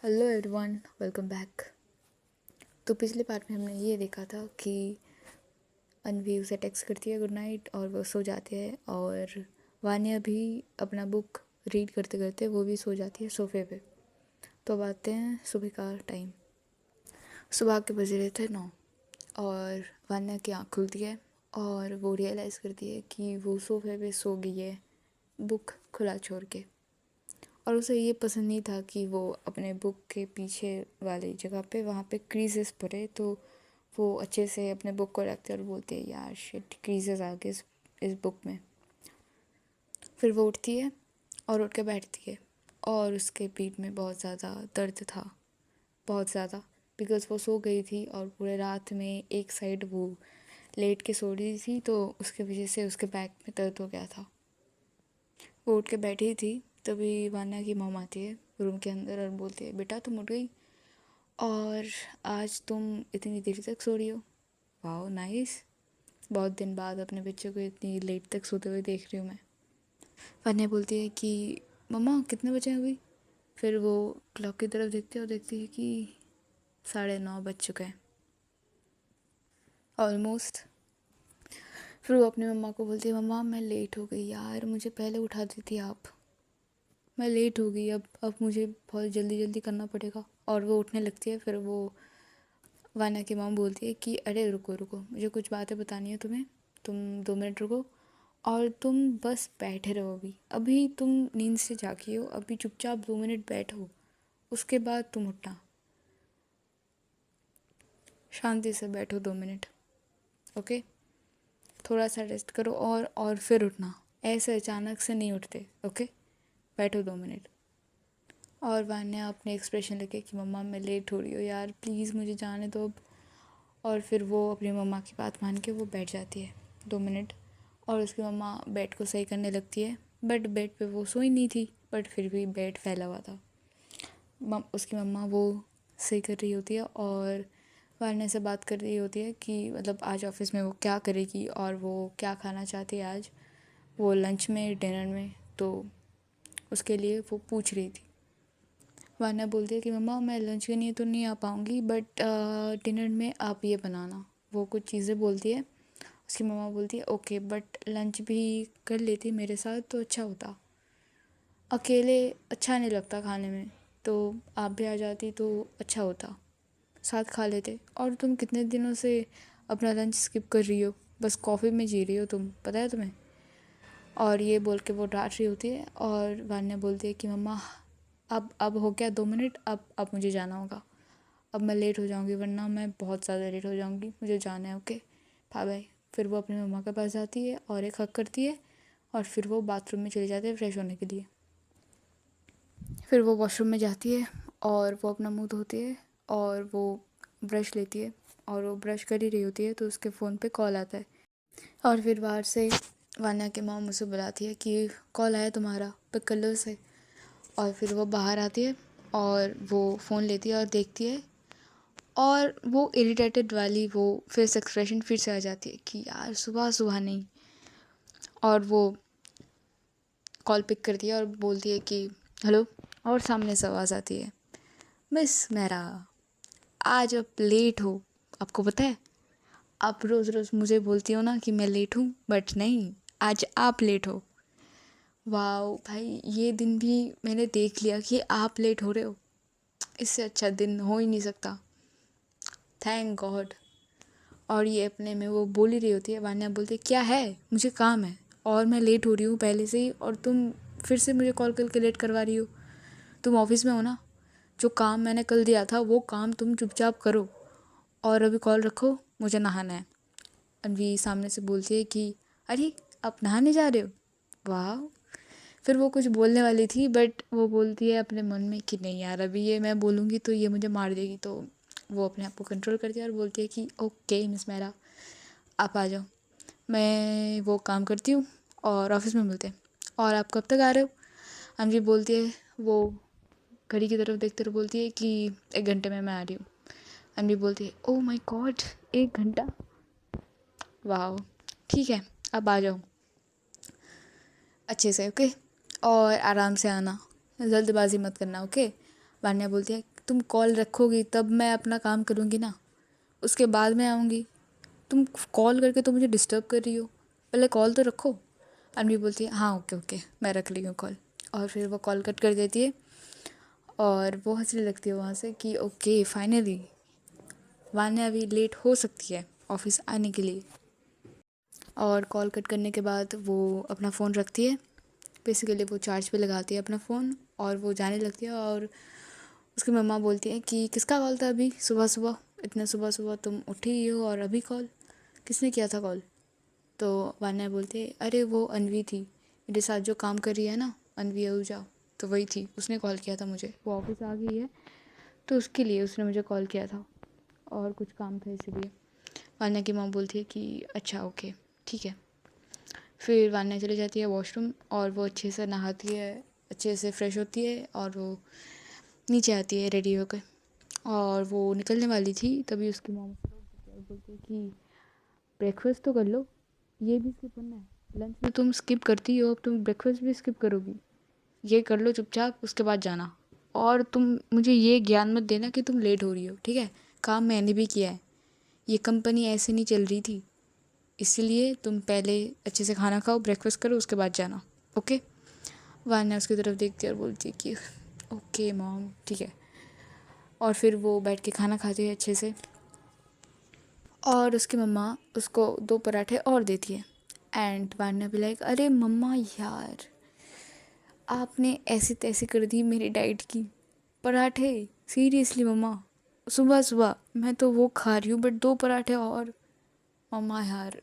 Hello everyone, welcome back. तो पिछले part में हमने ये देखा था कि अनवी उसे टेक्स्ट करती है गुड नाइट और वो सो जाती है, और वान्या भी अपना बुक रीड करते करते वो भी सो जाती है सोफे पे। तो अब आते हैं सुबह का टाइम। सुबह के बज रहे थे 9 और वान्या की आँख खुलती है और वो रियलाइज़ करती है कि वो सोफे पे सो गई है बुक खुला छोड़ के। और उसे ये पसंद नहीं था कि वो अपने बुक के पीछे वाली जगह पे वहाँ पे क्रीजेस पड़े, तो वो अच्छे से अपने बुक को रखते और बोलते हैं यार शिट क्रीजेस आ गए इस बुक में। फिर वो उठती है और उठ के बैठती है और उसके पीठ में बहुत ज़्यादा दर्द था, बहुत ज़्यादा, बिकॉज़ वो सो गई थी और पूरे रात में एक साइड वो लेट के सो रही थी, तो उसके वजह से उसके बैक में दर्द हो गया था। वो उठ के बैठी थी, तभी वान्या की मॉम आती है रूम के अंदर और बोलती है बेटा तुम उठ गई और आज तुम इतनी देर तक सो रही हो। वाओ नाइस, बहुत दिन बाद अपने बच्चों को इतनी लेट तक सोते हुए देख रही हूँ मैं। वान्या बोलती है कि मम्मा कितने बजे हैं अभी। फिर वो क्लॉक की तरफ देखती है और देखती है कि 9:30 बज चुके हैं ऑलमोस्ट। फिर वो अपनी मम्मा को बोलती है मम्मा मैं लेट हो गई यार, मुझे पहले उठा देती आप, मैं लेट हो गई, अब मुझे बहुत जल्दी जल्दी करना पड़ेगा। और वो उठने लगती है। फिर वो वाना की मॉम बोलती है कि अरे रुको रुको, मुझे कुछ बातें बतानी है तुम्हें, तुम 2 मिनट रुको और तुम बस बैठे रहो। अभी अभी तुम नींद से जागी हो, अभी चुपचाप 2 मिनट बैठो, उसके बाद तुम उठना। शांति से बैठो 2 मिनट, ओके। थोड़ा सा रेस्ट करो और फिर उठना, ऐसे अचानक से नहीं उठते, ओके। बैठो 2 मिनट। और वान्या अपने एक्सप्रेशन लेके कि मम्मा मैं लेट हो रही हूँ यार, प्लीज़ मुझे जाने दो अब। और फिर वो अपनी मम्मा की बात मान के वो बैठ जाती है 2 मिनट। और उसकी मम्मा बेड को सही करने लगती है, बट बेड पे वो सोई नहीं थी, बट फिर भी बेड फैला हुआ था। उसकी मम्मा वो सही कर रही होती है और वान्या से बात कर रही होती है कि मतलब आज ऑफिस में वो क्या करेगी और वो क्या खाना चाहती है आज, वो लंच में डिनर में, तो उसके लिए वो पूछ रही थी। वान्या बोलती है कि मम्मा मैं लंच के लिए तो नहीं आ पाऊँगी, बट डिनर में आप ये बनाना। वो कुछ चीज़ें बोलती है। उसकी मम्मा बोलती है ओके, बट लंच भी कर लेती मेरे साथ तो अच्छा होता, अकेले अच्छा नहीं लगता खाने में, तो आप भी आ जाती तो अच्छा होता, साथ खा लेते। और तुम कितने दिनों से अपना लंच स्किप कर रही हो, बस कॉफ़ी में जी रही हो तुम, पता है तुम्हें। और ये बोल के वो डांट रही होती है और वान्या बोलती है कि मम्मा अब हो गया 2 मिनट, अब मुझे जाना होगा, अब मैं लेट हो जाऊंगी वरना मैं बहुत ज़्यादा लेट हो जाऊंगी, मुझे जाना है, ओके बाय बाय। फिर वो अपनी मम्मा के पास जाती है और एक हक करती है और फिर वो बाथरूम में चली जाती है फ्रेश होने के लिए। फिर वो वॉशरूम में जाती है और वो अपना मुंह धोती है और वो ब्रश लेती है और वो ब्रश कर ही रही होती है तो उसके फ़ोन पे कॉल आता है। और फिर बाहर से वान्या की मॉम उसे बुलाती है कि कॉल आया तुम्हारा, पिक कर लो उसे। और फिर वो बाहर आती है और वो फ़ोन लेती है और देखती है, और वो इरिटेटेड वाली वो फेस एक्सप्रेशन फिर से आ जाती है कि यार सुबह सुबह नहीं। और वो कॉल पिक करती है और बोलती है कि हेलो। और सामने से आवाज़ आती है मिस मेहरा, आज आप लेट हो, आपको पता है आप रोज़ रोज़ मुझे बोलती हो ना कि मैं लेट हूँ, बट नहीं, आज आप लेट हो। वाह भाई, ये दिन भी मैंने देख लिया कि आप लेट हो रहे हो, इससे अच्छा दिन हो ही नहीं सकता, थैंक गॉड। और ये अपने में वो बोल ही रही होती है, वान्या बोलती है क्या है, मुझे काम है और मैं लेट हो रही हूँ पहले से ही, और तुम फिर से मुझे कॉल करके लेट करवा रही हो। तुम ऑफिस में हो ना, जो काम मैंने कल दिया था वो काम तुम चुपचाप करो और अभी कॉल रखो, मुझे नहाना है। अनवी सामने से बोलती है कि अरे आप नहाने जा रहे हो, वाह। फिर वो कुछ बोलने वाली थी बट वो बोलती है अपने मन में कि नहीं यार, अभी ये मैं बोलूँगी तो ये मुझे मार देगी, तो वो अपने आप को कंट्रोल करती है और बोलती है कि ओके मिस मेरा, आप आ जाओ, मैं वो काम करती हूँ और ऑफिस में मिलते हैं। और आप कब तक आ रहे हो। अंजलि बोलती है, वो घड़ी की तरफ देखते हुए बोलती है कि 1 घंटे में मैं आ रही हूँ। अंजलि बोलती है ओह माय गॉड, 1 घंटा, वाह ठीक है, अब आ जाओ अच्छे से, ओके। और आराम से आना, जल्दबाजी मत करना, ओके। वान्या बोलती है तुम कॉल रखोगी तब मैं अपना काम करूँगी ना, उसके बाद मैं आऊँगी। तुम कॉल करके तो मुझे डिस्टर्ब कर रही हो, पहले कॉल तो रखो। अनवी बोलती है हाँ ओके ओके मैं रख रही हूँ कॉल, और फिर वो कॉल कट कर देती है। और वो हंसने लगती है वहाँ से कि ओके फाइनली वान्या अभी लेट हो सकती है ऑफिस आने के लिए। और कॉल कट करने के बाद वो अपना फ़ोन रखती है, बेसिकली वो चार्ज पे लगाती है अपना फ़ोन और वो जाने लगती है। और उसकी मम्मा बोलती है कि किसका कॉल था अभी सुबह सुबह, इतने सुबह सुबह तुम उठी ही हो और अभी कॉल, किसने किया था कॉल? तो वान्या बोलती है अरे वो अनवी थी, मेरे साथ जो काम कर रही है ना, अनवी आहूजा, तो वही थी, उसने कॉल किया था मुझे, वो ऑफिस आ गई है तो उसके लिए उसने मुझे कॉल किया था और कुछ काम था इसलिए। वान्या की माँ बोलती है कि अच्छा ओके ठीक है। फिर वान्या चली जाती है वॉशरूम और वो अच्छे से नहाती है, अच्छे से फ्रेश होती है और वो नीचे आती है रेडी होकर। और वो निकलने वाली थी तभी उसकी मॉम बोलती है कि ब्रेकफास्ट तो कर लो, ये भी स्किप करना है, लंच में तुम स्किप करती हो, अब तुम ब्रेकफास्ट भी स्किप करोगी, ये कर लो चुपचाप उसके बाद जाना। और तुम मुझे ये ज्ञान मत देना कि तुम लेट हो रही हो, ठीक है? काम मैंने भी किया है, ये कंपनी ऐसे नहीं चल रही थी, इसलिए तुम पहले अच्छे से खाना खाओ, ब्रेकफास्ट करो, उसके बाद जाना, ओके? वान्या उसकी तरफ देखती है और बोलती है कि ओके मॉम ठीक है। और फिर वो बैठ के खाना खाती है अच्छे से और उसकी मम्मा उसको 2 पराठे और देती है। एंड वान्या भी लाइक अरे मम्मा यार, आपने ऐसे तैसे कर दी मेरी डाइट की, पराठे सीरियसली मम्मा, सुबह सुबह मैं तो वो खा रही हूँ बट 2 पराठे और, मम्मा यार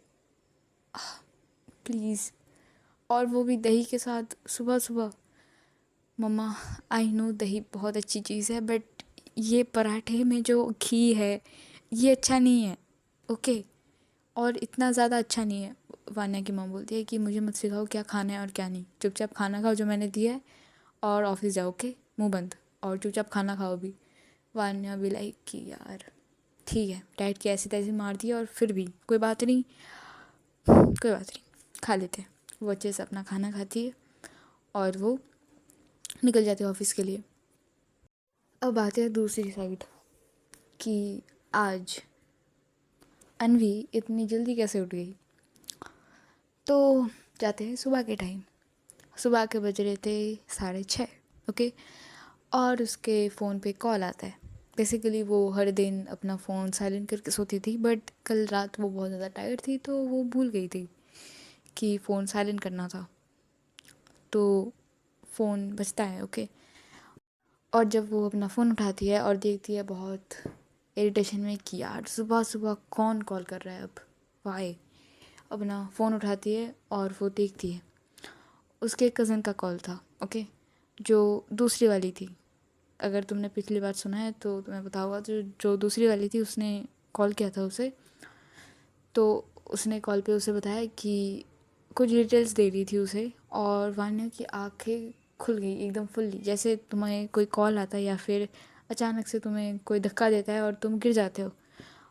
प्लीज़, और वो भी दही के साथ सुबह सुबह। मम्मा आई नो दही बहुत अच्छी चीज़ है बट ये पराठे में जो घी है ये अच्छा नहीं है, ओके? और इतना ज़्यादा अच्छा नहीं है। वान्या की माँ बोलती है कि मुझे मत सिखाओ क्या खाना है और क्या नहीं, चुपचाप खाना खाओ जो मैंने दिया है और ऑफिस जाओ, ओके? मुंह बंद, और चुपचाप खाना खाओ भी। वान्या भी लाइक कि यार ठीक है, डाइट की ऐसी तैसी मार दी और फिर भी कोई बात नहीं, कोई बात नहीं, खा लेते हैं। वो अच्छे से अपना खाना खाती है और वो निकल जाती है ऑफिस के लिए। अब आते हैं दूसरी साइड कि आज अनवी इतनी जल्दी कैसे उठ गई। तो जाते हैं सुबह के टाइम, सुबह के बज रहे थे 6:30, ओके? और उसके फ़ोन पे कॉल आता है। बेसिकली वो हर दिन अपना फ़ोन साइलेंट करके सोती थी बट कल रात वो बहुत ज़्यादा टायर्ड थी तो वो भूल गई थी कि फ़ोन साइलेंट करना था। तो फ़ोन बजता है, ओके? और जब वो अपना फ़ोन उठाती है और देखती है बहुत इरिटेशन में कि यार सुबह सुबह कौन कॉल कर रहा है, अब वाई, अपना फ़ोन उठाती है और वो देखती है उसके कज़न का कॉल था, ओके? जो दूसरी वाली थी। अगर तुमने पिछली बार सुना है तो तुम्हें पता होगा, जो जो दूसरी वाली थी उसने कॉल किया था उसे। तो उसने कॉल पे उसे बताया कि कुछ डिटेल्स दे रही थी उसे, और वान्या की आंखें खुल गई एकदम फुल्ली, जैसे तुम्हें कोई कॉल आता है या फिर अचानक से तुम्हें कोई धक्का देता है और तुम गिर जाते हो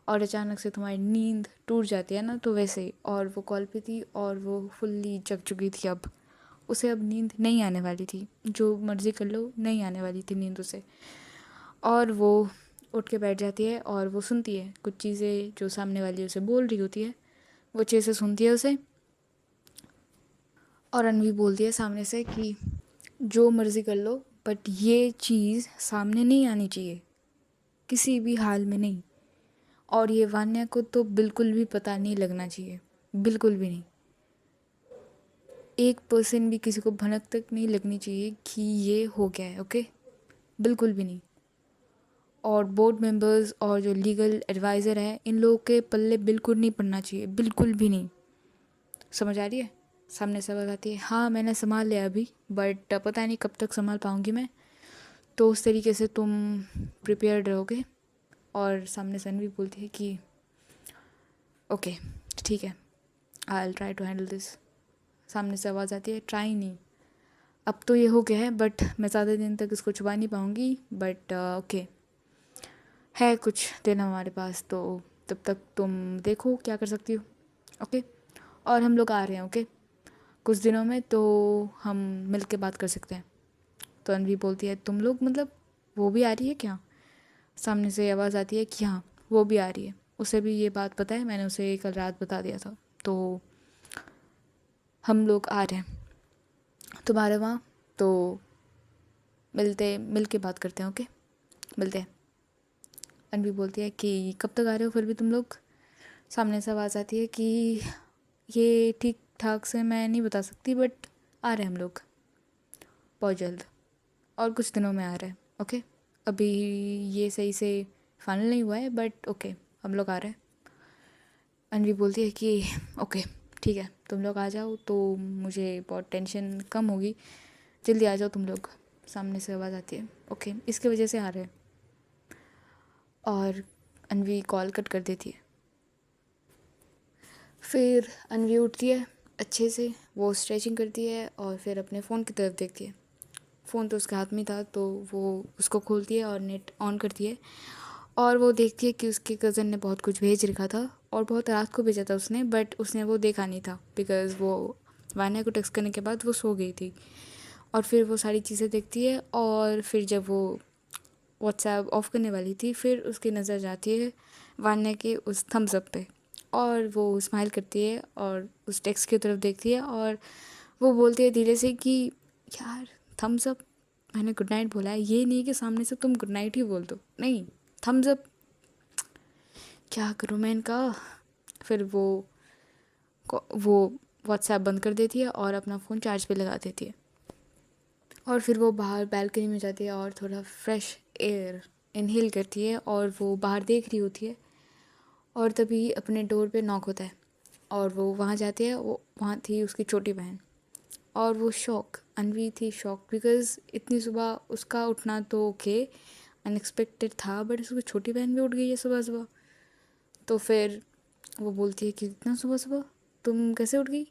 और अचानक से तुम्हारी नींद टूट जाती है ना, तो वैसे ही। और वो कॉल पे थी और वो फुल्ली जग चुकी थी, अब उसे अब नींद नहीं आने वाली थी, जो मर्ज़ी कर लो नहीं आने वाली थी नींद उसे। और वो उठ के बैठ जाती है और वो सुनती है कुछ चीज़ें जो सामने वाली उसे बोल रही होती है, वो अच्छे से सुनती है उसे। और अनवी बोलती है सामने से कि जो मर्ज़ी कर लो बट ये चीज़ सामने नहीं आनी चाहिए, किसी भी हाल में नहीं। और ये वान्या को तो बिल्कुल भी पता नहीं लगना चाहिए, बिल्कुल भी नहीं। 1% भी किसी को भनक तक नहीं लगनी चाहिए कि ये हो गया है, ओके? बिल्कुल भी नहीं। और बोर्ड मेंबर्स और जो लीगल एडवाइज़र है इन लोगों के पल्ले बिल्कुल नहीं पड़ना चाहिए, बिल्कुल भी नहीं। समझ आ रही है? सामने से आवाज़ आती है हाँ मैंने संभाल लिया अभी बट पता नहीं कब तक संभाल पाऊँगी मैं, तो उस तरीके से तुम प्रिपेयर्ड रहोगे। और सामने से भी बोलती है कि ओके ठीक है, I will try to handle this. सामने से आवाज़ आती है ट्राई नहीं, अब तो ये हो गया है बट मैं ज़्यादा दिन तक इसको छुपा नहीं पाऊँगी, बट ओके है कुछ दिन हमारे पास, तो तब तक तुम देखो क्या कर सकती हो, ओके? और हम लोग आ रहे हैं, ओके? कुछ दिनों में तो हम मिल के बात कर सकते हैं। तो अनवी बोलती है तुम लोग मतलब वो भी आ रही है क्या? सामने से आवाज़ आती है कि हाँ वो भी आ रही है। उसे भी ये बात पता है, मैंने उसे कल रात बता दिया था। तो हम लोग आ रहे हैं तुम्हारे वहाँ, तो मिल के बात करते हैं, ओके? मिलते हैं। अनवी बोलती है कि कब तक आ रहे हो फिर भी तुम लोग? सामने से आवाज़ आती है कि ये ठीक ठाक से मैं नहीं बता सकती, बट आ रहे हैं हम लोग बहुत जल्द, और कुछ दिनों में आ रहे हैं, ओके? अभी ये सही से फाइनल नहीं हुआ है, बट ओके, हम लोग आ रहे हैं। अनवी बोलती है कि ओके ठीक है, तुम लोग आ जाओ तो मुझे बहुत टेंशन कम होगी, जल्दी आ जाओ तुम लोग। सामने से आवाज़ आती है ओके, इसकी वजह से आ रहे हैं। और अनवी कॉल कट कर देती है। फिर अनवी उठती है अच्छे से, वो स्ट्रेचिंग करती है और फिर अपने फ़ोन की तरफ देखती है। फ़ोन तो उसके हाथ में था, तो वो उसको खोलती है और नेट ऑन करती है, और वो देखती है कि उसके कज़न ने बहुत कुछ भेज रखा था, और बहुत रात को भेजा था उसने, बट उसने वो देखा नहीं था बिकॉज़ वो वान्या को टेक्स्ट करने के बाद वो सो गई थी। और फिर वो सारी चीज़ें देखती है, और फिर जब वो व्हाट्सएप ऑफ करने वाली थी, फिर उसकी नज़र जाती है वान्या के उस थम्स अप पे, और वो स्माइल करती है और उस टेक्स्ट की तरफ देखती है, और वो बोलती है धीरे से कि यार थम्स अप, मैंने गुड नाइट बोला है, ये नहीं कि सामने से तुम गुड नाइट ही बोल दो, नहीं थम्स अप, क्या करूँ मैं इनका। फिर वो व्हाट्सएप बंद कर देती है और अपना फ़ोन चार्ज पे लगा देती है, और फिर वो बाहर बैल्कनी में जाती है और थोड़ा फ्रेश एयर इनहेल करती है, और वो बाहर देख रही होती है, और तभी अपने डोर पे नॉक होता है, और वो वहाँ जाती है। वो वहाँ थी उसकी छोटी बहन, और वो अनवी थी शॉक, बिकॉज़ इतनी सुबह उसका उठना तो ओके अनएक्सपेक्टेड था, बट उसकी छोटी बहन भी उठ गई है सुबह सुबह। तो फिर वो बोलती है कि इतना सुबह सुबह तुम कैसे उठ गई?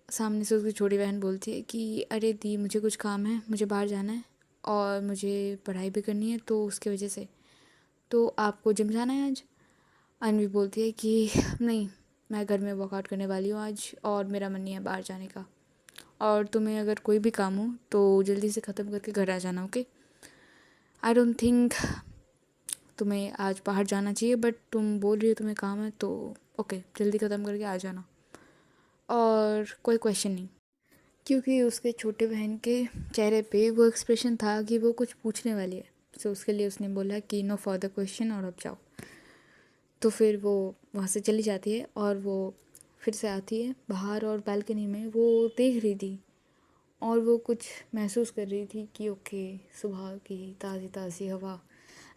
सामने से उसकी छोटी बहन बोलती है कि अरे दी, मुझे कुछ काम है, मुझे बाहर जाना है, और मुझे पढ़ाई भी करनी है, तो उसकी वजह से। तो आपको जिम जाना है आज? अनवी बोलती है कि नहीं, मैं घर में वर्कआउट करने वाली हूँ आज, और मेरा मन नहीं है बाहर जाने का, और तुम्हें अगर कोई भी काम हो तो जल्दी से ख़त्म करके घर आ जाना, ओके? आई डोंट थिंक तुम्हें आज बाहर जाना चाहिए, बट तुम बोल रही हो तुम्हें काम है, तो ओके जल्दी ख़त्म करके आ जाना, और कोई क्वेश्चन नहीं। क्योंकि उसके छोटे बहन के चेहरे पे वो एक्सप्रेशन था कि वो कुछ पूछने वाली है, सो उसके लिए उसने बोला कि नो फर्दर क्वेश्चन, और अब जाओ। तो फिर वो वहाँ से चली जाती है, और वो फिर से आती है बाहर, और बालकनी में वो देख रही थी, और वो कुछ महसूस कर रही थी कि ओके सुबह की ताज़ी ताज़ी हवा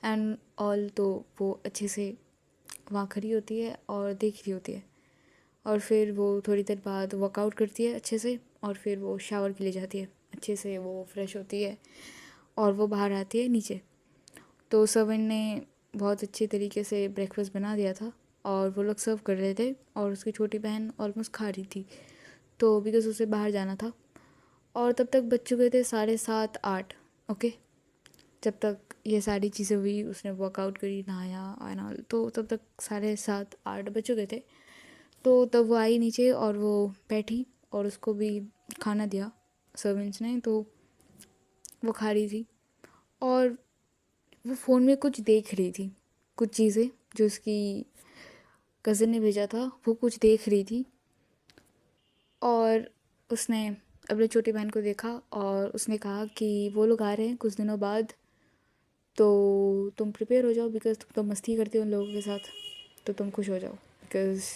एंड ऑल, तो वो अच्छे से वहाँ खड़ी होती है और देख रही होती है। और फिर वो थोड़ी देर बाद वर्कआउट करती है अच्छे से, और फिर वो शावर के लिए जाती है, अच्छे से वो फ्रेश होती है, और वो बाहर आती है नीचे। तो सर्वेंट ने बहुत अच्छे तरीके से ब्रेकफास्ट बना दिया था, और वो लोग सर्व कर रहे थे, और उसकी छोटी बहन ऑलमोस्ट खा रही थी, तो बिकॉज़ उसे बाहर जाना था। और तब तक बज चुके थे 7:30 8, ओके? जब तक ये सारी चीज़ें हुई, उसने वर्कआउट करी, नहाया एंड ऑल, तो तब तक 7:30 8 बज चुके थे। तो तब वो आई नीचे, और वो बैठी, और उसको भी खाना दिया सर्वेंट्स ने, तो वो खा रही थी, और वो फ़ोन में कुछ देख रही थी, कुछ चीज़ें जो उसकी कज़न ने भेजा था, वो कुछ देख रही थी। और उसने अपनी छोटी बहन को देखा, और उसने कहा कि वो लोग आ रहे हैं कुछ दिनों बाद, तो तुम प्रिपेयर हो जाओ, बिकॉज़ तुम तो मस्ती करती हो उन लोगों के साथ, तो तुम खुश हो जाओ, बिकॉज़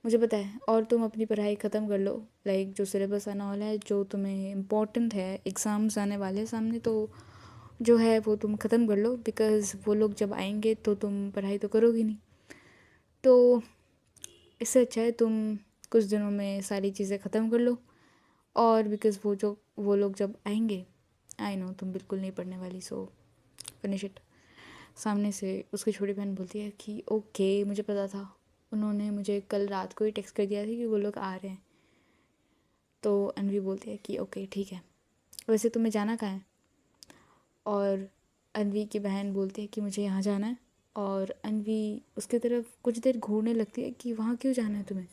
मुझे पता है, और तुम अपनी पढ़ाई ख़त्म कर लो, लाइक जो सिलेबस आना वाला है, जो तुम्हें इम्पोर्टेंट है, एग्ज़ाम्स आने वाले हैं सामने, तो जो है वो तुम ख़त्म कर लो, बिकॉज़ वो लोग जब आएंगे तो तुम पढ़ाई तो करोगी नहीं। तो इससे अच्छा है तुम कुछ दिनों में सारी चीज़ें ख़त्म कर लो, और बिकॉज़ वो लोग जब आएंगे, आई नो तुम बिल्कुल नहीं पढ़ने वाली, सो फिनिश इट। सामने से उसकी छोटी बहन बोलती है कि ओके मुझे पता था, उन्होंने मुझे कल रात को ही टेक्स्ट कर दिया था कि वो लोग आ रहे हैं। तो अनवी बोलती है कि ओके ठीक है, वैसे तुम्हें जाना कहाँ है? और अनवी की बहन बोलती है कि मुझे यहाँ जाना है, और अनवी उसकी तरफ कुछ देर घूरने लगती है कि वहाँ क्यों जाना है तुम्हें,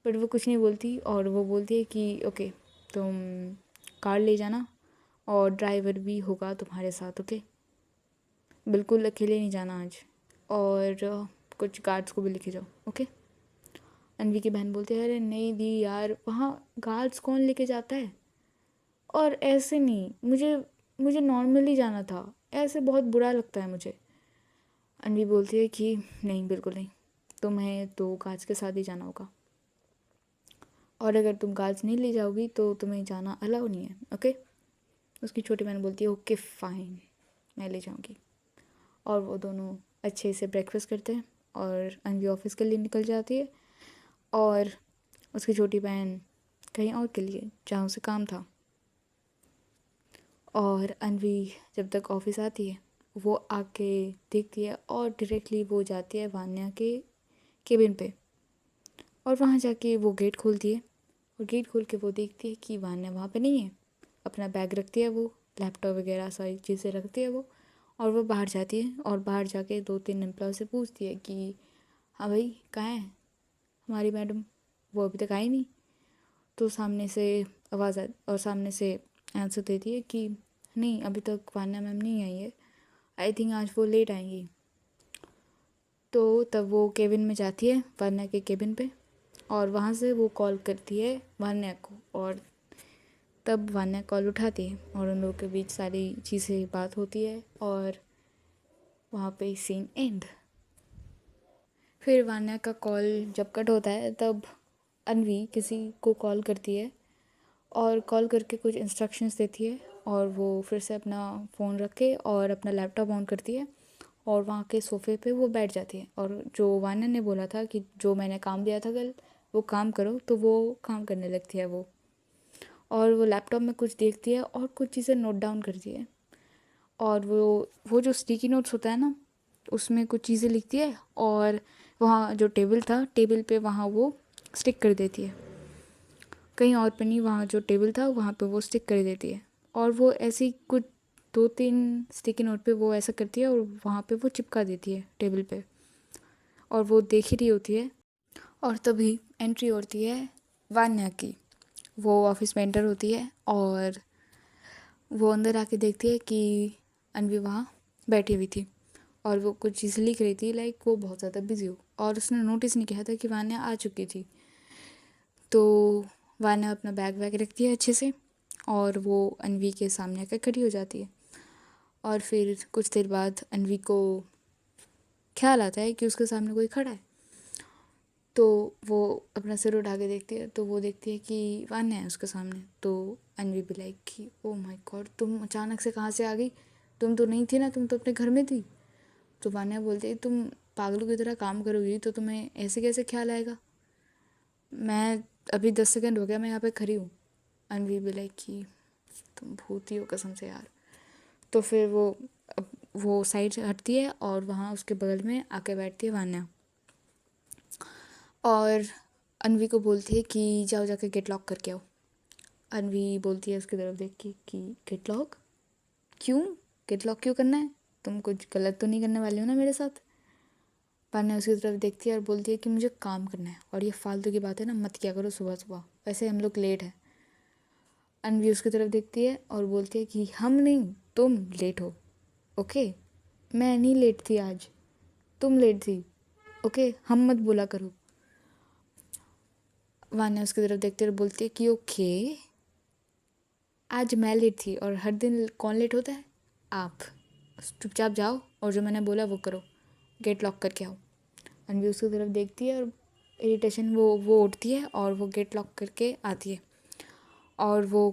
बट वो कुछ नहीं बोलती, और वो बोलती है कि ओके तुम कार ले जाना, और ड्राइवर भी होगा तुम्हारे साथ, ओके? बिल्कुल अकेले नहीं जाना आज, और कुछ गार्ड्स को भी लेके जाओ, ओके? अनवी की बहन बोलती है, अरे नहीं दी यार, वहाँ गार्ड्स कौन लेके जाता है? और ऐसे नहीं, मुझे मुझे नॉर्मली जाना था, ऐसे बहुत बुरा लगता है मुझे। अनवी बोलती है कि नहीं, बिल्कुल नहीं, तुम्हें तो गार्ड्स के साथ ही जाना होगा, और अगर तुम गार्ड्स नहीं ले जाओगी तो तुम्हें जाना अलाउ नहीं है, ओके? उसकी छोटी बहन बोलती है, ओके फाइन, मैं ले जाऊँगी। और वो दोनों अच्छे से ब्रेकफास्ट करते हैं और अनवी ऑफिस के लिए निकल जाती है, और उसकी छोटी बहन कहीं और के लिए जहाँ उसे काम था। और अनवी जब तक ऑफिस आती है, वो आके देखती है और डायरेक्टली वो जाती है वान्या के केबिन पे, और वहाँ जाके वो गेट खोलती है, और गेट खोल के वो देखती है कि वान्या वहाँ पे नहीं है। अपना बैग रखती है, वो लैपटॉप वगैरह सारी चीज़ें रखती है वो, और वो बाहर जाती है, और बाहर जाके 2-3 एम्प्लॉय से पूछती है कि हाँ भाई, कहाँ है हमारी मैडम? वो अभी तक आई नहीं। तो सामने से आवाज़ आ, और सामने से आंसर देती है कि नहीं, अभी तक वान्या मैम नहीं आई है, आई थिंक आज वो लेट आएंगी। तो तब वो केबिन में जाती है, वान्या के केबिन पे, और वहाँ से वो कॉल करती है वान्या को, और तब वान्या कॉल उठाती है, और उन लोगों के बीच सारी चीज़ें बात होती है, और वहाँ पे सीन एंड। फिर वान्या का कॉल जब कट होता है, तब अनवी किसी को कॉल करती है, और कॉल करके कुछ इंस्ट्रक्शंस देती है, और वो फिर से अपना फ़ोन रख के और अपना लैपटॉप ऑन करती है, और वहाँ के सोफ़े पे वो बैठ जाती है, और जो वान्या ने बोला था कि जो मैंने काम दिया था कल वो काम करो, तो वो काम करने लगती है वो, और वो लैपटॉप में कुछ देखती है और कुछ चीज़ें नोट डाउन करती है, और वो जो स्टिकी नोट्स होता है ना, उसमें कुछ चीज़ें लिखती है, और वहाँ जो टेबल था, टेबल पे वहाँ वो स्टिक कर देती है, कहीं और पे नहीं, वहाँ जो टेबल था वहाँ पे वो स्टिक कर देती है, और वो ऐसी कुछ 2-3 स्टिकी नोट पे वो ऐसा करती है, और वहाँ पे वो चिपका देती है टेबल पे, और वो देख ही रही होती है, और तभी एंट्री होती है वान्या की। वो ऑफिस में एंटर होती है, और वो अंदर आके देखती है कि अनवी वहाँ बैठी हुई थी, और वो कुछ चीज़ लिख रही थी, लाइक वो बहुत ज़्यादा बिजी हो, और उसने नोटिस नहीं किया था कि वान्या आ चुकी थी। तो वान्या अपना बैग वैग रखती है अच्छे से, और वो अनवी के सामने आकर खड़ी हो जाती है, और फिर कुछ देर बाद अनवी को ख्याल आता है कि उसके सामने कोई खड़ा है। तो वो अपना सिर उठा के देखती है, तो वो देखती है कि वान्या है उसके सामने। तो अनवी भी लाइक कि ओ माय गॉड, तुम अचानक से कहाँ से आ गई? तुम तो नहीं थी ना, तुम तो अपने घर में थी। तो वान्या बोलती है, तुम पागलों की तरह काम करोगी तो तुम्हें ऐसे कैसे ख्याल आएगा? मैं अभी 10 सेकंड हो गया मैं यहाँ पे खड़ी हूँ। अनवी भी लाइक कि तुम भूती हो कसम से यार। तो फिर वो साइड से हटती है, और वहाँ उसके बगल में आके बैठती है वान्या, और अनवी को बोलती है कि जाओ जाके गेट लॉक करके आओ। अनवी बोलती है उसकी तरफ देख के कि गेट लॉक क्यों? गेट लॉक क्यों करना है? तुम कुछ गलत तो नहीं करने वाली हो ना मेरे साथ? वान्या उसकी तरफ देखती है और बोलती है कि मुझे काम करना है, और ये फालतू की बातें ना मत किया करो सुबह सुबह, वैसे हम लोग लेट हैं। अनवी उसकी तरफ देखती है और बोलती है कि हम नहीं, तुम लेट हो, ओके? मैं नहीं लेट थी आज, तुम लेट थी, ओके? हम मत बोला करो। वान्या उसकी तरफ देखते हुए बोलती है कि ओके, आज मैं लेट थी, और हर दिन कौन लेट होता है? आप। चुपचाप जाओ और जो मैंने बोला वो करो, गेट लॉक करके आओ। अनवी उसकी तरफ देखती है, और इरिटेशन वो उठती है, और वो गेट लॉक करके आती है, और वो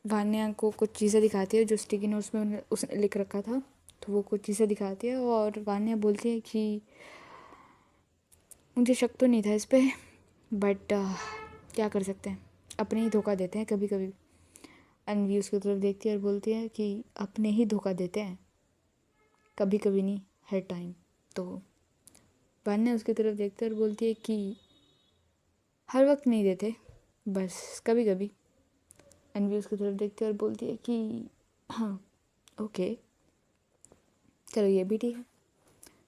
वान्या को कुछ चीज़ें दिखाती है जो स्टिकी नोट्स में उसने लिख रखा था। तो वो कुछ चीज़ें दिखाती है, और वान्या बोलती है कि मुझे शक तो नहीं था इस पर, बट क्या कर सकते हैं, अपने ही धोखा देते हैं कभी कभी। अनवी उसकी तरफ देखती है और बोलती है कि अपने ही धोखा देते हैं, कभी कभी नहीं, हर टाइम। तो वान्या उसकी तरफ देखती है और बोलती है कि हर वक्त नहीं देते, बस कभी कभी। अनवी उसकी तरफ देखती है और बोलती है कि हाँ, ओके, चलो ये भी ठीक है।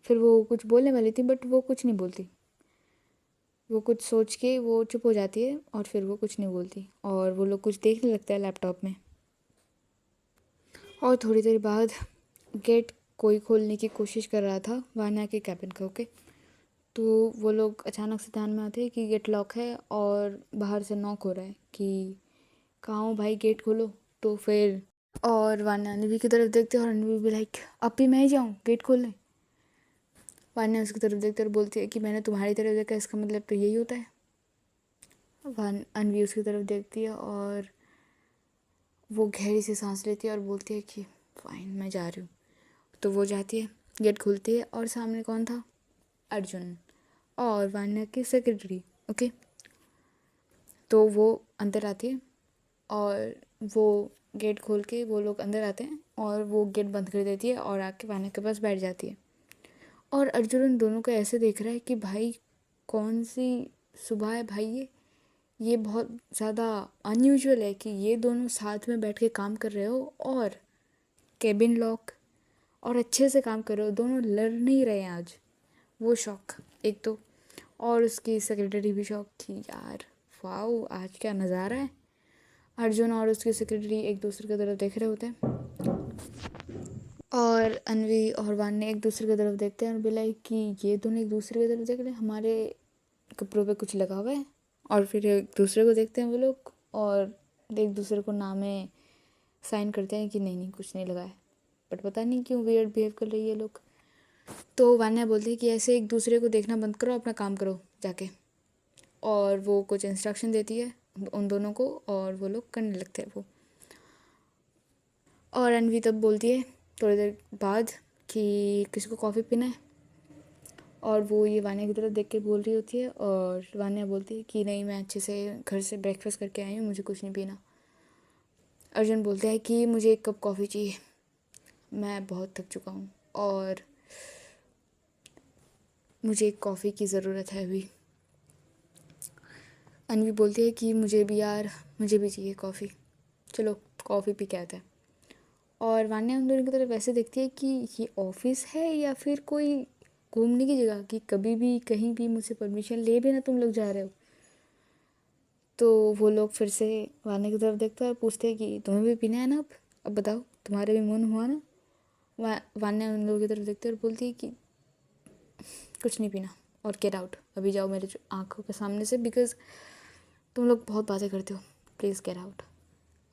फिर वो कुछ बोलने वाली थी, बट वो कुछ नहीं बोलती, वो कुछ सोच के वो चुप हो जाती है, और फिर वो कुछ नहीं बोलती, और वो लोग कुछ देखने लगता है लैपटॉप में। और थोड़ी देर बाद गेट कोई खोलने की कोशिश कर रहा था वान्या के कैबिन का। ओके, तो वो लोग अचानक से ध्यान में आते हैं कि गेट लॉक है और बाहर से नॉक हो रहा है कि कहाँ हो भाई, गेट खोलो। तो फिर और वान्या अनवी की तरफ देखते हैं और अनवी भी लाइक अब भी मैं ही जाऊँ गेट खोलने। वान्या उसकी तरफ देखते और बोलती है कि मैंने तुम्हारी तरफ देखा, इसका मतलब तो यही होता है। अनवी उसकी तरफ देखती है और वो गहरी से सांस लेती है और बोलती है कि फाइन, मैं जा रही हूँ। तो वो जाती है, गेट खुलती है और सामने कौन था? अर्जुन और वान्या की सेक्रेटरी। ओके, तो वो अंदर आती है और वो गेट खोल के वो लोग अंदर आते हैं और वो गेट बंद कर देती है और आके वान्या के पास बैठ जाती है। और अर्जुन उन दोनों को ऐसे देख रहा है कि भाई कौन सी सुबह है भाई, ये बहुत ज़्यादा अनयूजुअल है कि ये दोनों साथ में बैठ के काम कर रहे हो और केबिन लॉक और अच्छे से काम कर रहे हो, दोनों लड़ नहीं रहे हैं आज। वो शौक एक तो, और उसकी सेक्रेटरी भी शौक थी यार, वाओ आज क्या नज़ारा है। अर्जुन और उसकी सेक्रेटरी एक दूसरे की तरफ देख रहे होते हैं और अनवी और वान्या एक दूसरे की तरफ देखते हैं और बोला कि ये दोनों एक दूसरे की तरफ देख रहे हैं, हमारे कपड़ों पे कुछ लगा हुआ है। और फिर एक दूसरे को देखते हैं वो लोग और एक दूसरे को नामे साइन करते हैं कि नहीं नहीं कुछ नहीं लगा है, बट पता नहीं क्यों वियर्ड बिहेव कर रही है लोग। तो वान्या बोलती है कि ऐसे एक दूसरे को देखना बंद करो, अपना काम करो जाके। और वो कुछ इंस्ट्रक्शन देती है उन दोनों को और वो लोग करने लगते हैं वो। और अनवी तब बोलती है थोड़ी देर बाद कि किसी को कॉफ़ी पीना है, और वो ये वान्या की तरफ देख के बोल रही होती है और वान्या बोलती है कि नहीं, मैं अच्छे से घर से ब्रेकफास्ट करके आई हूँ, मुझे कुछ नहीं पीना। अर्जुन बोलता है कि मुझे एक कप कॉफ़ी चाहिए, मैं बहुत थक चुका हूँ और मुझे एक कॉफ़ी की ज़रूरत है अभी। अनवी बोलती है कि मुझे भी यार, मुझे भी चाहिए कॉफ़ी, चलो कॉफ़ी पी के आते हैं। और वान्या उन दोनों की तरफ ऐसे देखती है कि ये ऑफिस है या फिर कोई घूमने की जगह, कि कभी भी कहीं भी मुझसे परमिशन ले भी ना तुम लोग जा रहे हो। तो वो लोग फिर से वान्या की तरफ देखते हैं और पूछते हैं कि तुम्हें भी पीना है ना, अब बताओ तुम्हारे भी मन हुआ ना। वान्या उन लोगों की तरफ देखते हैं और बोलती है कि कुछ नहीं पीना और गेट आउट, अभी जाओ मेरे आंखों के सामने से, बिकॉज़ तुम लोग बहुत बातें करते हो, प्लीज़ गेट आउट।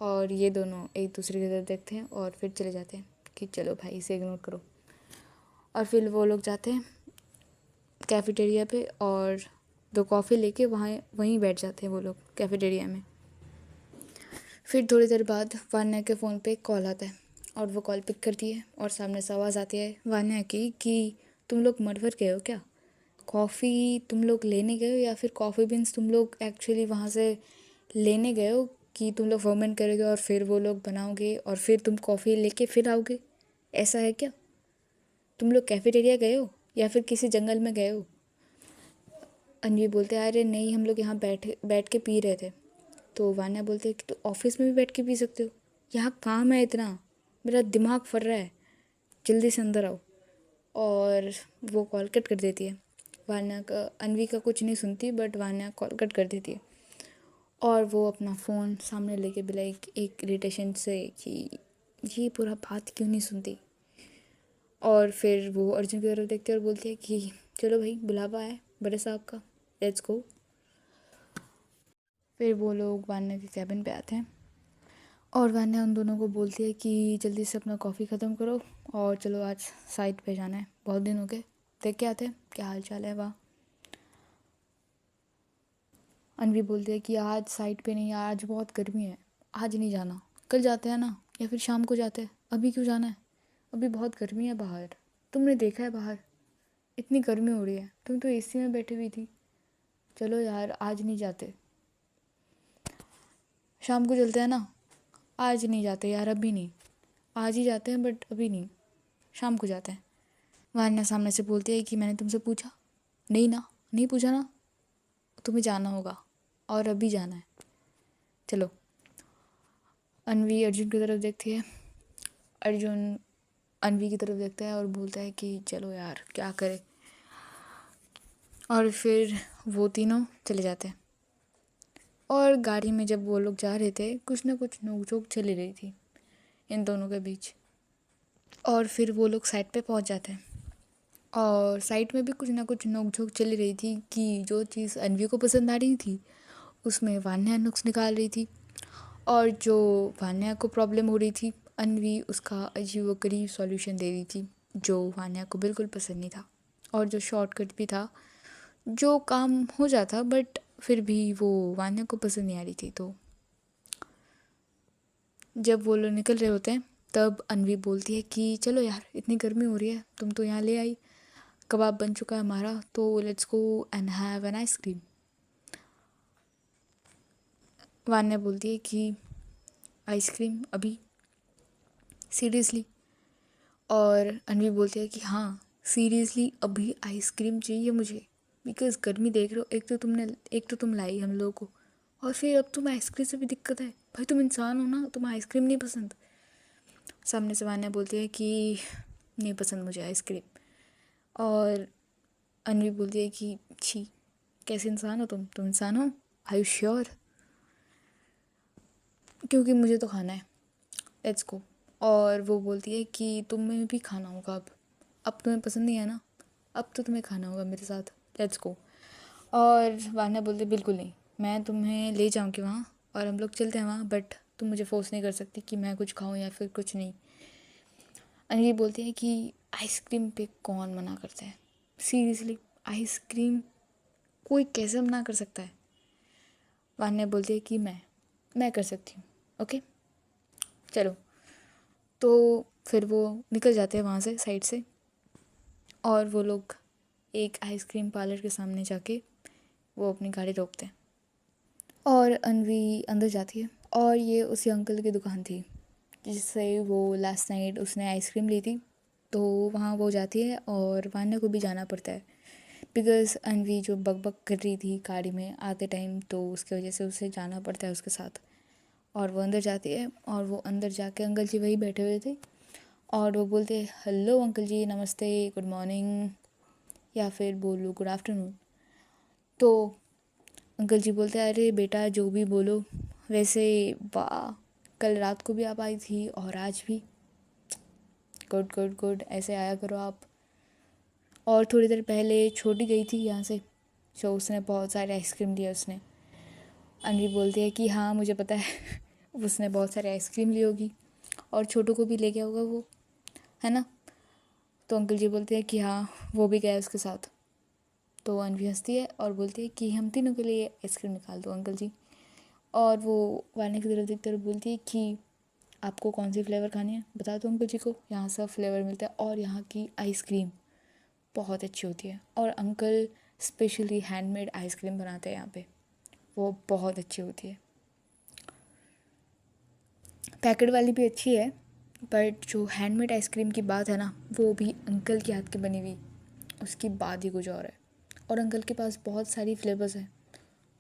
और ये दोनों एक दूसरे की तरफ देखते हैं और फिर चले जाते हैं कि चलो भाई इसे इग्नोर करो। और फिर वो लोग जाते हैं कैफ़ेटेरिया पे और दो कॉफ़ी लेके वहीं बैठ जाते हैं वो लोग कैफ़ेटेरिया में। फिर थोड़ी देर बाद वान्या के फ़ोन पे कॉल आता है और वो कॉल पिक करती है और सामने से आवाज़ आती है वान्या की कि तुम लोग मरवर गए हो क्या? कॉफ़ी तुम लोग लेने गए हो या फिर कॉफ़ी बीन्स तुम लोग एक्चुअली वहाँ से लेने गए हो कि तुम लोग फर्मेंट करोगे और फिर वो लोग बनाओगे और फिर तुम कॉफ़ी लेके फिर आओगे, ऐसा है क्या? तुम लोग कैफ़ेटेरिया गए हो या फिर किसी जंगल में गए हो? अनवी बोलते हैं अरे नहीं, हम लोग यहाँ बैठ के पी रहे थे। तो वान्या बोलते हैं कि तो ऑफिस में भी बैठ के पी सकते हो, यहाँ काम है इतना, मेरा दिमाग फट रहा है, जल्दी से अंदर आओ। और वो कॉल कट कर देती है। वान्या का अनवी का कुछ नहीं सुनती, बट वान्या कॉल कट कर देती है और वो अपना फ़ोन सामने लेके भी लाइक एक इरिटेशन से कि ये पूरा बात क्यों नहीं सुनती। और फिर वो अर्जुन की तरफ देखती है और बोलती है कि चलो भाई बुलावा है बड़े साहब का, लेट्स गो। फिर वो लोग वान्या के कैबिन पे आते हैं और वान्या उन दोनों को बोलती है कि जल्दी से अपना कॉफ़ी ख़त्म करो और चलो आज साइट पे जाना है, बहुत दिन हो गए, देख के आते हैं क्या हाल चाल है वहाँ। अनवी बोलती है कि आज साइट पे नहीं, आज बहुत गर्मी है, आज नहीं जाना, कल जाते हैं ना, या फिर शाम को जाते हैं, अभी क्यों जाना है, अभी बहुत गर्मी है बाहर, तुमने देखा है बाहर इतनी गर्मी हो रही है, तुम तो एसी में बैठी हुई थी, चलो यार आज नहीं जाते, शाम को चलते हैं ना। आज नहीं जाते यार, अभी नहीं, आज ही जाते हैं बट अभी नहीं, शाम को जाते हैं। वान्या सामने से बोलती है कि मैंने तुमसे पूछा नहीं ना, नहीं पूछा ना, तुम्हें जाना होगा और अभी जाना है, चलो। अनवी अर्जुन की तरफ देखती है, अर्जुन अनवी की तरफ देखता है और बोलता है कि चलो यार क्या करें। और फिर वो तीनों चले जाते हैं और गाड़ी में जब वो लोग जा रहे थे कुछ ना कुछ नोक झोंक चली रही थी इन दोनों के बीच। और फिर वो लोग साइट पे पहुंच जाते हैं। और साइट में भी कुछ ना कुछ नोक-झोंक चल रही थी कि जो चीज़ अन्वी को पसंद आ रही थी, उसमें वान्या नुक्स निकाल रही थी, और जो वान्या को प्रॉब्लम हो रही थी, अन्वी उसका अजीबोगरीब सॉल्यूशन दे रही थी, जो वान्या को बिल्कुल पसंद नहीं था। और जो शॉर्टकट भी था, जो काम हो जाता बट फिर भी वो वान्या को पसंद नहीं आ रही थी। तो जब वो लोग निकल रहे होते हैं, तब अन्वी बोलती है कि चलो यार, इतनी गर्मी हो रही है, तुम तो यहाँ ले आई, कबाब बन चुका है हमारा, तो let's go and have an ice cream. Vanya बोलती है कि आइसक्रीम अभी, सीरियसली? और अन्वी बोलती है कि हाँ, सीरियसली अभी आइसक्रीम चाहिए मुझे, बिकॉज़ गर्मी देख रहे हो, एक तो तुम लाई हम लोगों को, और फिर अब तुम आइसक्रीम से भी दिक्कत है। भाई तुम इंसान हो ना, तुम आइसक्रीम नहीं पसंद? सामने से वान्या बोलती है कि नहीं पसंद मुझे आइसक्रीम। और अन्वी बोलती है कि छी, कैसे इंसान हो तुम इंसान हो? Are you sure? क्योंकि मुझे तो खाना है, लेट्स गो। और वो बोलती है कि तुम्हें भी खाना होगा अब तुम्हें पसंद नहीं है ना, अब तो तुम्हें खाना होगा मेरे साथ, लेट्स गो। और वान्या बोलती है बिल्कुल नहीं, मैं तुम्हें ले जाऊंगी वहाँ और हम लोग चलते हैं वहाँ, बट तुम मुझे फोर्स नहीं कर सकती कि मैं कुछ खाऊं या फिर कुछ नहीं। अन्वी बोलती है कि आइसक्रीम पे कौन मना करता है, सीरियसली आइसक्रीम कोई कैसे मना कर सकता है? वान्या बोलती है कि मैं कर सकती हूँ, ओके चलो। तो फिर वो निकल जाते हैं वहाँ से, साइड से, और वो लोग एक आइसक्रीम पार्लर के सामने जाके वो अपनी गाड़ी रोकते हैं, और अन्वी अंदर जाती है। और ये उसी अंकल की दुकान थी जिससे वो लास्ट नाइट उसने आइसक्रीम ली थी। तो वहाँ वो जाती है और वान्या को भी जाना पड़ता है, बिकॉज़ अन्वी जो बकबक कर रही थी गाड़ी में आते टाइम, तो उसकी वजह से उसे जाना पड़ता है उसके साथ। और वो अंदर जाती है, और वो अंदर जाके अंकल जी वही बैठे हुए थे, और वो बोलते हैं हेलो अंकल जी, नमस्ते, गुड मॉर्निंग, या फिर बोलो गुड आफ्टरनून। तो अंकल जी बोलते हैं अरे बेटा जो भी बोलो, वैसे वाह, कल रात को भी आप आई थी और आज भी, गुड गुड गुड, ऐसे आया करो आप। और थोड़ी देर पहले छोटी गई थी यहाँ से, जो उसने बहुत सारे आइसक्रीम दिए उसने। अन्वी बोलती है कि हाँ मुझे पता है उसने बहुत सारे आइसक्रीम ली होगी और छोटू को भी ले गया होगा वो, है ना? तो अंकल जी बोलते हैं कि हाँ वो भी गया उसके साथ। तो अन्वी हंसती है और बोलती है कि हम तीनों के लिए आइसक्रीम निकाल दो अंकल जी। और वो वान्या की तरफ देखते हुए बोलती है कि आपको कौन सी फ्लेवर खानी है बता दो अंकल जी को, यहाँ सब फ्लेवर मिलता है, और यहाँ की आइसक्रीम बहुत अच्छी होती है, और अंकल स्पेशली हैंडमेड आइसक्रीम बनाते हैं यहाँ पे, वो बहुत अच्छी होती है। पैकेट वाली भी अच्छी है, बट जो हैंडमेड आइसक्रीम की बात है ना, वो भी अंकल के हाथ की बनी हुई, उसकी बात ही कुछ और है। और अंकल के पास बहुत सारी फ्लेवर्स हैं,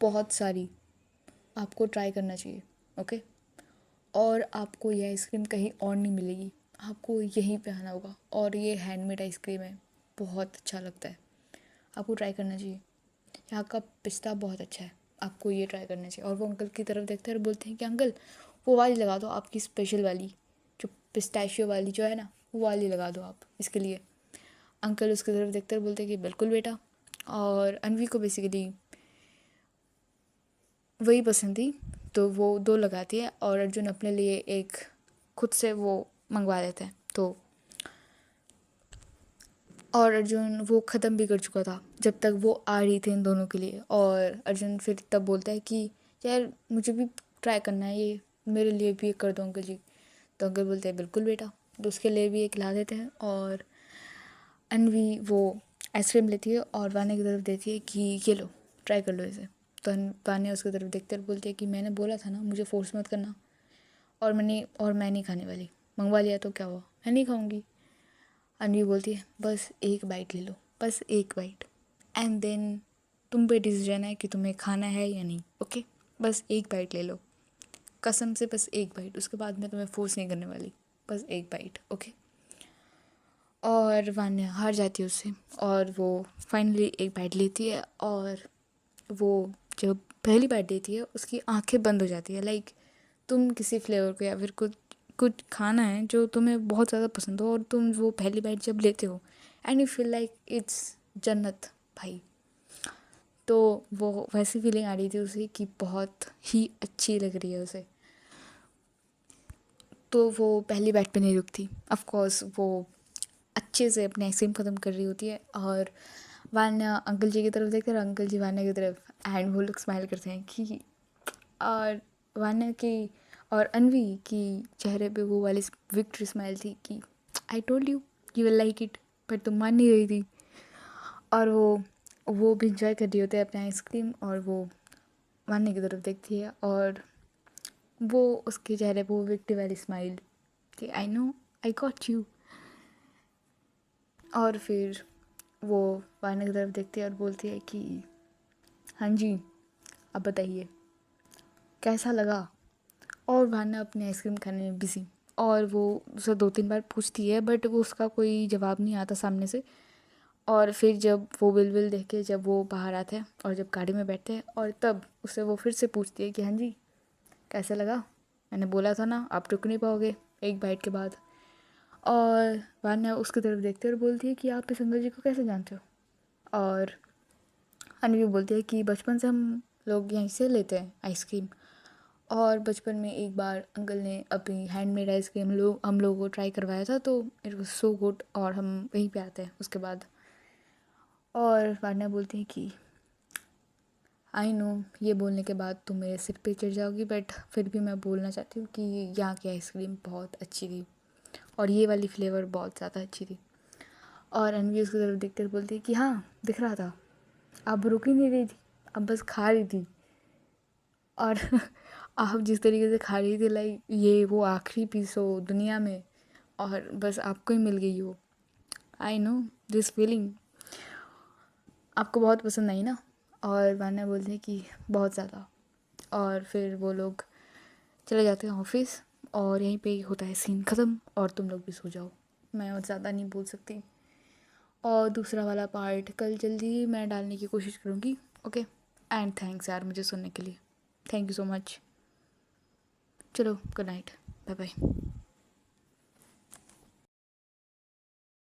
बहुत सारी, आपको ट्राई करना चाहिए, ओके? और आपको ये आइसक्रीम कहीं और नहीं मिलेगी, आपको यहीं पे आना होगा, और ये हैंडमेड आइसक्रीम है, बहुत अच्छा लगता है, आपको ट्राई करना चाहिए। यहाँ का पिस्ता बहुत अच्छा है, आपको ये ट्राई करना चाहिए। और वो अंकल की तरफ देखते हैं और बोलते हैं कि अंकल वो वाली लगा दो, आपकी स्पेशल वाली, जो पिस्ताशियो वाली जो है ना, वो वाली लगा दो आप इसके लिए। अंकल उसकी तरफ देखते हुए बोलते हैं कि बिल्कुल बेटा। और अन्वी को बेसिकली वही पसंद थी, तो वो दो लगाती है, और अर्जुन अपने लिए एक खुद से वो मंगवा लेते हैं। तो और अर्जुन वो ख़त्म भी कर चुका था जब तक वो आ रही थी इन दोनों के लिए। और अर्जुन फिर तब बोलता है कि यार मुझे भी ट्राई करना है, ये मेरे लिए भी एक कर दो अंकल जी। तो अंकल बोलते हैं बिल्कुल बेटा, तो उसके लिए भी एक ला देते हैं। और अन्वी वो आइसक्रीम लेती है और वान्या की तरफ देती है कि ये लो, ट्राई कर लो इसे। तो वान्या उसकी तरफ देखते हुए बोलती है कि मैंने बोला था ना, मुझे फोर्स मत करना, और मैं नहीं खाने वाली, मंगवा लिया तो क्या हुआ, मैं नहीं खाऊंगी। अन्वी बोलती है बस एक बाइट ले लो, बस एक बाइट, एंड देन तुम पे डिसीजन है कि तुम्हें खाना है या नहीं, ओके? बस एक बाइट ले लो, कसम से बस एक बाइट, उसके बाद मैं तुम्हें फोर्स नहीं करने वाली, बस एक बाइट, ओके? और वान्या हार जाती है उससे, और वो फाइनली एक बाइट लेती है, और वो जब पहली बाइट देती है उसकी आंखें बंद हो जाती है, लाइक तुम किसी फ्लेवर को या फिर कुछ खाना है जो तुम्हें बहुत ज़्यादा पसंद हो और तुम वो पहली बाइट जब लेते हो and you feel like it's जन्नत भाई। तो वो वैसी फीलिंग आ रही थी उसे कि बहुत ही अच्छी लग रही है उसे। तो वो पहली बाइट पे नहीं रुकती, ऑफ कोर्स वो अच्छे से अपनी आइसक्रीम ख़त्म कर रही होती है और वान्या अंकल जी की तरफ देखते हैं और अंकल जी वान्या की तरफ, एंड वो लोग स्माइल करते हैं कि, और वान्या की और अनवी की चेहरे पे वो वाली विक्ट्री स्माइल थी कि I told you you will like it, पर तुम मान नहीं रही थी। और वो भी इंजॉय कर रही होती है अपना आइसक्रीम और वो वान्या की तरफ देखती है और वो उसके चेहरे पे वो विक्ट्री वाली स्माइल कि I know I got you. और फिर वो वान्या की तरफ देखती है और बोलती है कि हाँ जी अब बताइए कैसा लगा। और वान्या अपनी आइसक्रीम खाने में बिजी, और वो उसे 2-3 बार पूछती है बट वो उसका कोई जवाब नहीं आता सामने से। और फिर जब वो विल देख के जब वो बाहर आते हैं और जब गाड़ी में बैठते हैं और तब उससे वो फिर से पूछती है कि हाँ जी कैसे लगा, मैंने बोला था ना आप रुक नहीं पाओगे एक बाइट के बाद। और वान्या उसकी तरफ देखती है और बोलती है कि आप इस अंकल जी को कैसे जानते हो। और अनवी बोलती है कि बचपन से हम लोग यहीं से लेते हैं आइसक्रीम, और बचपन में एक बार अंकल ने अपनी हैंडमेड आइसक्रीम हम लोगों को ट्राई करवाया था तो इट वाज सो गुड, और हम वहीं पे आते हैं उसके बाद। और वान्या बोलती है कि आई नो ये बोलने के बाद तुम मेरे सिर पे चढ़ जाओगी, बट फिर भी मैं बोलना चाहती हूँ कि यहाँ की आइसक्रीम बहुत अच्छी थी और ये वाली फ्लेवर बहुत ज़्यादा अच्छी थी। और अनवी उसकी तरफ देखते हुए बोलती है कि हाँ दिख रहा था, अब रुक ही नहीं रही थी, अब बस खा रही थी। और आप जिस तरीके से खा रही थी लाइक ये वो आखिरी पीस हो दुनिया में और बस आपको ही मिल गई हो। आई नो दिस फीलिंग आपको बहुत पसंद आई ना। और वान्या बोलती है कि बहुत ज़्यादा। और फिर वो लोग चले जाते हैं ऑफिस और यहीं पे होता है सीन ख़त्म और तुम लोग भी सो जाओ, मैं और ज़्यादा नहीं बोल सकती। और दूसरा वाला पार्ट कल जल्दी मैं डालने की कोशिश करूँगी। ओके, एंड थैंक्स यार मुझे सुनने के लिए, थैंक यू सो मच। चलो गुड नाइट, बाय बाय।